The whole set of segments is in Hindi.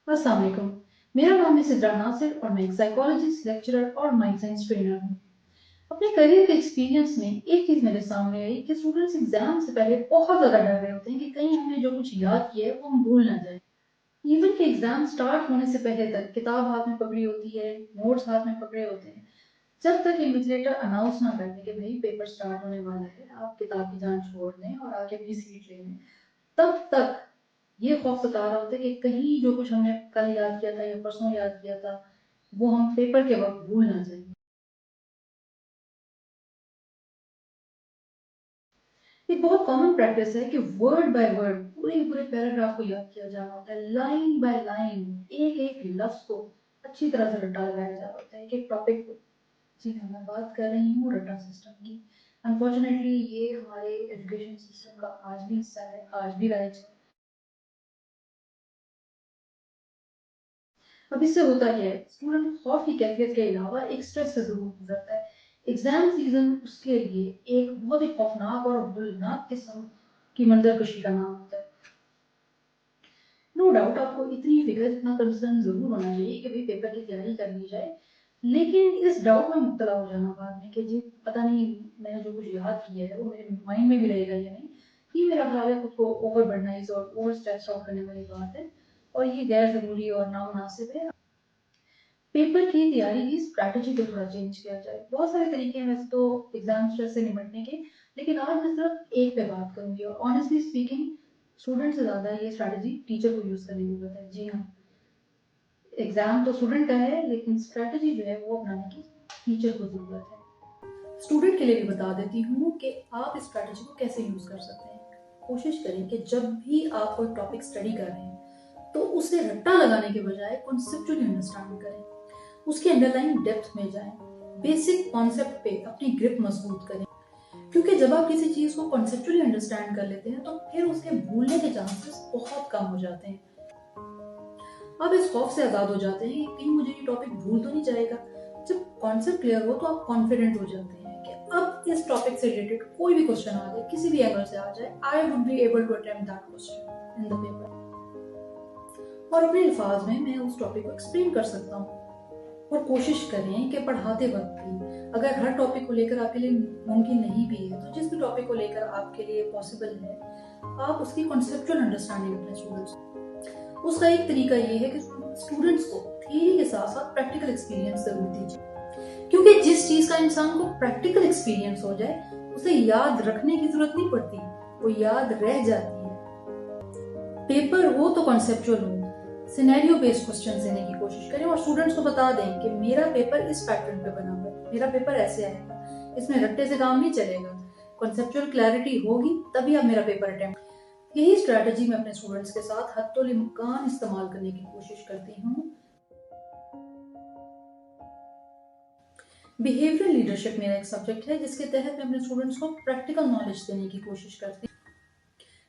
अस्सलाम वालेकुम। मेरा नाम है सिद्रा नासिर और मैं एक साइकोलॉजिस्ट, लेक्चरर और माइंड साइंस ट्रेनर हूँ। अपने करियर के एक्सपीरियंस में एक चीज़ मेरे सामने आई कि स्टूडेंट्स एग्जाम से पहले बहुत ज़्यादा डर रहे होते हैं कि कहीं हमने जो कुछ याद किया है वो हम भूल ना जाए। इवन कि एग्जाम स्टार्ट होने से पहले तक किताब हाथ में पकड़ी होती है, नोट्स हाथ में पकड़े होते हैं। जब तक इन्विजिलेटर अनाउंस ना कर दे कि भाई पेपर स्टार्ट होने वाला है, आप किताब की जांच छोड़ दें और आके अपनी सीट ले लें, तब तक ये खौफ सता रहा होता है कि कहीं जो कुछ हमने कल याद किया था या परसों याद किया था वो हम पेपर के वक्त भूल ना जाएं। एक बहुत कॉमन प्रैक्टिस है कि वर्ड बाय वर्ड पूरे पूरे पैराग्राफ को याद किया जा रहा होता है, लाइन बाय लाइन एक एक लफ्ज को अच्छी तरह से रट्टा लगाया जा रहा होता है, एक टॉपिक को। जी हाँ, मैं बात कर रही हूँ रट्टा सिस्टम की। अनफॉर्चुनेटली ये हमारे एजुकेशन सिस्टम का आज भी हिस्सा है, आज भी राइज है। अब इससे होता क्या है, स्टूडेंट खौफ की कैफियत के अलावा एक स्ट्रेस से जरूर गुजरता है। एग्जाम सीजन उसके लिए एक बहुत ही खौफनाक और होलनाक किस्म की मंजरकशी का नाम होता है। नो डाउट आपको इतनी फिक्र, इतना कंसर्न जरूर होना चाहिए कि भाई पेपर की तैयारी कर ली जाए, लेकिन इस डाउट में मुब्तला हो जाना बाद में कि जी पता नहीं मैंने जो कुछ याद किया है वो मेरे माइंड में भी रहेगा या नहीं, ये मेरा ख्याल है खुद को ओवर बर्डनाइज और ओवर स्ट्रेस आउट करने वाली बात है और ये गैर जरूरी और नामुनासिब है। पेपर की तैयारी की स्ट्रैटेजी को थोड़ा चेंज किया जाए। बहुत सारे तरीके हैं वैसे तो एग्जाम स्ट्रेस से निपटने के, लेकिन आज मैं सिर्फ एक पे बात करूंगी और ऑनेस्टली स्पीकिंग स्टूडेंट से ज़्यादा ये स्ट्रैटेजी टीचर को यूज़ करने की जरूरत है। जी हाँ, एग्जाम तो स्टूडेंट का है लेकिन स्ट्रैटेजी जो है वो अपनाने की टीचर को ज़रूरत है। स्टूडेंट के लिए भी बता देती हूँ कि आप इस स्ट्रैटेजी को कैसे यूज़ कर सकते हैं। कोशिश करें कि जब भी आप कोई टॉपिक स्टडी कर रहे हैं तो उसे रट्टा लगाने के बजाय कॉन्सेप्चुअली अंडरस्टैंड करें, उसके अंडरलाइन डेप्थ में जाएं, बेसिक कॉन्सेप्ट पे अपनी ग्रिप मजबूत करें। क्योंकि जब आप किसी चीज को कॉन्सेप्चुअली अंडरस्टैंड कर लेते हैं तो फिर उसके भूलने के चांसेस बहुत कम हो जाते हैं। आप इस खौफ से आजाद हो जाते हैं कि कहीं मुझे ये टॉपिक भूल तो नहीं जाएगा। जब कॉन्सेप्ट क्लियर हो तो आप कॉन्फिडेंट हो जाते हैं कि अब इस टॉपिक से रिलेटेड कोई भी क्वेश्चन आ जाए, किसी भी एंगल से आ जाए, I would be able to attempt that question in the paper और अपने अल्फाज में मैं उस टॉपिक को एक्सप्लेन कर सकता हूँ। और कोशिश करें कि पढ़ाते वक्त भी अगर हर टॉपिक को लेकर आपके लिए मुमकिन नहीं भी है तो जिस भी टॉपिक को लेकर आपके लिए पॉसिबल है आप उसकी कॉन्सेप्चुअल अंडरस्टैंडिंग अपने स्टूडेंट्स को। उसका एक तरीका ये है कि स्टूडेंट्स को थ्योरी के साथ साथ प्रैक्टिकल एक्सपीरियंस जरूर दीजिए, क्योंकि जिस चीज का इंसान को प्रैक्टिकल एक्सपीरियंस हो जाए उसे याद रखने की जरूरत नहीं पड़ती, वो याद रह जाती है। पेपर हो तो कॉन्सेप्चुअल हो, सिनेरियो बेस्ड क्वेश्चन देने की कोशिश करें और स्टूडेंट्स को बता दें कि मेरा पेपर इस पैटर्न पे बना हुआ है, मेरा पेपर ऐसे आएगा, इसमें रट्टे से काम नहीं चलेगा, कॉन्सेप्चुअल क्लैरिटी होगी तभी आप मेरा पेपर अटेम्प्ट। यही स्ट्रैटेजी मैं अपने स्टूडेंट्स के साथ हद्दुल इम्कान इस्तेमाल करने की कोशिश करती हूँ। बिहेवियरल लीडरशिप मेरा एक सब्जेक्ट है जिसके तहत मैं अपने स्टूडेंट्स को प्रैक्टिकल नॉलेज देने की कोशिश करती हूँ,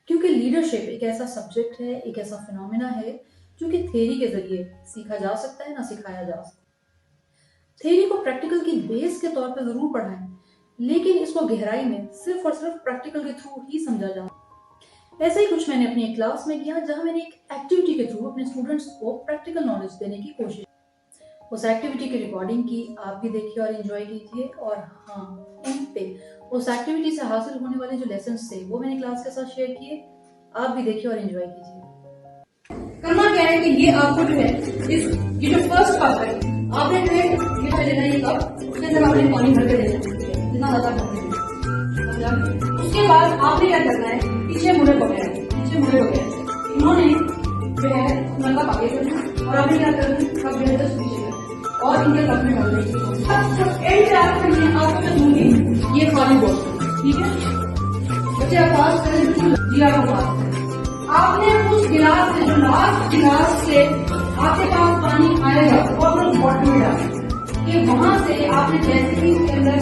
क्योंकि लीडरशिप एक ऐसा सब्जेक्ट है, एक ऐसा फिनोमिना है जो कि थ्योरी के जरिए सीखा जा सकता है, ना सिखाया जा सकता। थ्योरी को प्रैक्टिकल की बेस के तौर पर जरूर पढ़ाएं, लेकिन इसको गहराई में सिर्फ और सिर्फ प्रैक्टिकल के थ्रू ही समझा जा। ऐसा ही कुछ मैंने अपनी क्लास में किया जहां मैंने एक एक्टिविटी के थ्रू अपने स्टूडेंट्स को प्रैक्टिकल नॉलेज देने की कोशिश। उस एक्टिविटी की रिकॉर्डिंग की, आप भी देखिए और एंजॉय कीजिए। और हाँ, एंड पे उस एक्टिविटी से हासिल होने वाले जो लेसन थे वो मैंने क्लास के साथ शेयर किए, आप भी देखिए और एंजॉय कीजिए। करना क्या है कि ये आपको जो है ये जो फर्स्ट कप है आपने जो है ये पे लेना, ये कप उसके अंदर आपने पानी भर के देना, जितना ज्यादा भर के। उसके बाद आपने क्या करना है, पीछे मुड़े पकड़े, पीछे मुड़े पकड़े। इन्होंने जो है नल का आगे करना और आपने क्या करना है, कप जो है दस पीछे करना और इनके कप में डाल देंगे। एंड से आपको मैं दूंगी ये खाली बोतल, ठीक है बच्चे आप पास करें, जी आप पास। आपने उस गिलास से, जो लास्ट गिलास से आपके पास पानी आएगा वो अपने बॉटल में डालें कि वहां से आपने जैसे ही उसके अंदर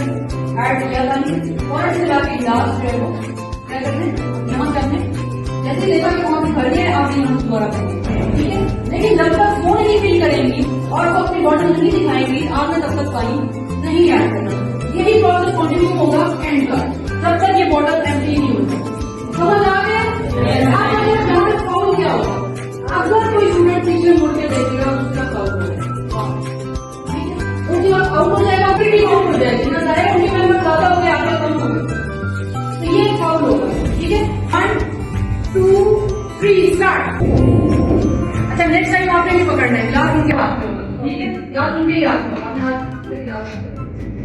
ऐड किया पानी और से लाके गिलास जो है वो क्या करते हैं, यहाँ से आपने जैसे देखा कि वहां से भर गया आपने यहाँ दोबारा करेंगे, ठीक है। लेकिन जब तक वो नहीं फील करेंगी और वो अपनी बॉटल नहीं दिखाएंगी आपने तब तक पानी नहीं ऐड करना। यही प्रोसेस कंटिन्यू होगा एंड का, तब तक ये बॉटल एम्प्टी नहीं होगी। समझ आ गया? क्या होगा अगर कोई स्टूडेंट पीछे मुड़ के उनके हाथ में होगा, ठीक है, याद उनके ही हाथ में होगा, अपने हाथ से याद रखते हैं।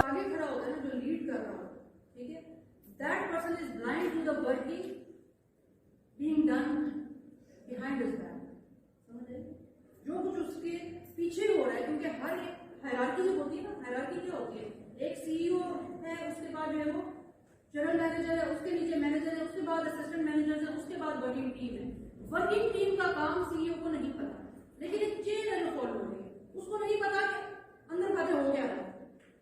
आगे खड़ा होता है ना, जो लीड कर रहा हो, ठीक है, that person is blind to the working being done behind his back. समझ रहे? जो कुछ उसके पीछे हो रहा है, क्योंकि हर एक हायरार्की जो होती है ना, हायरार्की क्या होती है, एक सीईओ है, उसके बाद जो है वो जनरल मैनेजर है, उसके नीचे मैनेजर है, उसके बाद असिस्टेंट मैनेजर है, उसके बाद वर्किंग टीम है। वर्किंग टीम का काम सीईओ को नहीं पता, लेकिन एक चेन है जो फॉलो हो रही है, उसको नहीं पता कि अंदर बातें हो क्या रहा है,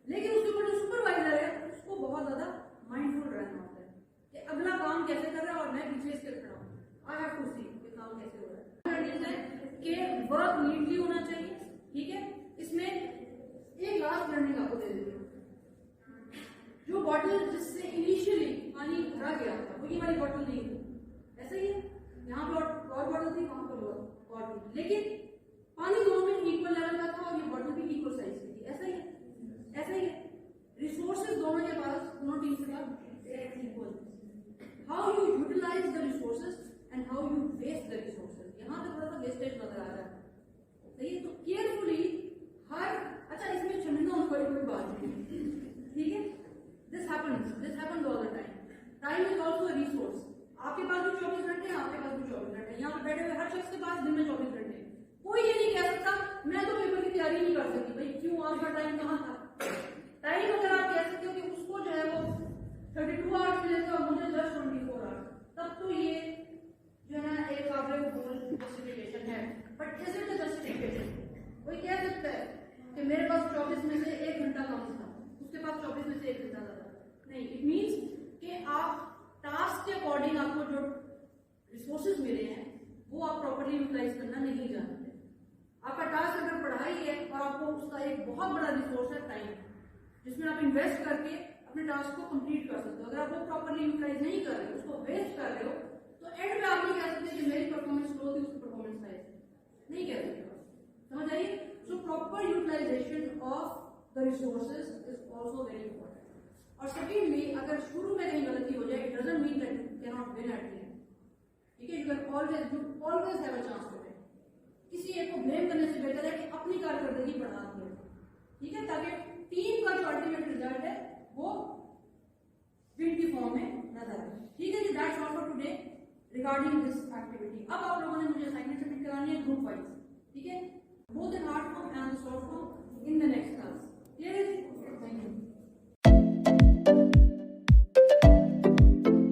लेकिन उसके ऊपर जो सुपरवाइजर है उसको बहुत ज्यादा माइंडफुल रहना होता है कि अगला काम कैसे कर रहा है और मैं पीछे इसके खड़ा हूँ, आई हैव टू सी कि काम कैसे हो रहा है, कि वर्क नीटली होना चाहिए, ठीक है। इसमें एक लास्ट लर्निंग आपको दे देती हूँ, जो बॉटल जिससे इनिशियली पानी भरा गया था वो ये वाली बॉटल नहीं थी, ऐसा ही है, यहाँ पे और बॉटल थी, वहां पर और थी, लेकिन पानी दोनों में इक्वल लेवल का था और ये बॉटल भी इक्वल साइज की थी, ऐसा ही है, ऐसा ही है। रिसोर्सेज दोनों के पास, दोनों टीम के पास equal, how you utilize the resources and how you waste the resources, यहाँ पे थोड़ा सा वेस्टेज नजर आ रहा है, सही है। तो केयरफुली हर, अच्छा इसमें शर्मिंदा होने वाली कोई बात नहीं, ठीक है, this happens all the time, time is also a resource, आपके पास भी 24 घंटे हैं, आपके पास भी 24 घंटे हैं, यहाँ पे बैठे हुए हर शख्स के पास दिन में 24 घंटे हैं, कोई ये नहीं कह सकता मैं तो पेपर की तैयारी नहीं कर सकती, भाई क्यों, आपका टाइम कहाँ था, टाइम अगर आप कह सकते हो कि उसको जो है वो 32 आवर्स मिले थे और मुझे जस्ट 24 आवर्स, तब तो ये जो है ना एक काबिल कबूल जस्टिफिकेशन है, but is it a justification? कोई कह सकता है कि मेरे पास 24 में से 1 घंटा कम था, उसके पास 24 में से 1 घंटा ज्यादा, नहीं, इट मीन्स कि आप टास्क के अकॉर्डिंग आपको जो रिसोर्सेज मिले हैं वो आप प्रॉपर्ली यूटिलाइज करना नहीं जानते। आपका टास्क अगर पढ़ाई है और आपको उसका एक बहुत बड़ा रिसोर्स है टाइम, जिसमें आप इन्वेस्ट करके अपने टास्क को कंप्लीट कर सकते हो, अगर आप वो प्रॉपर्ली यूटिलाइज नहीं कर रहे हो, उसको वेस्ट कर रहे हो, तो एंड में आप नहीं कह सकते कि मेरी परफॉर्मेंस लो थी, उसकी परफॉर्मेंस हाई थी, नहीं कह सकते, समझ आइए। So proper utilisation of the resources is also very important. और सेकेंडली, अगर शुरू में कहीं गलती हो जाए, it doesn't mean that you can not win at the end, ठीक है, you always have a chance to win. किसी एक को ब्लेम करने से बेहतर है कि अपनी कारकर्दगी बढ़ा दी, ठीक है, ताकि टीम का जो अल्टीमेट रिजल्ट है वो विन की फॉर्म में नजर आए, ठीक है जी। That's all for today regarding this activity. अब आप लोगों ने मुझे असाइनमेंट सबमिट करानी है ग्रुप वाइज, ठीक है, both in hard form and short form in the next class, clear है जी? Thank you.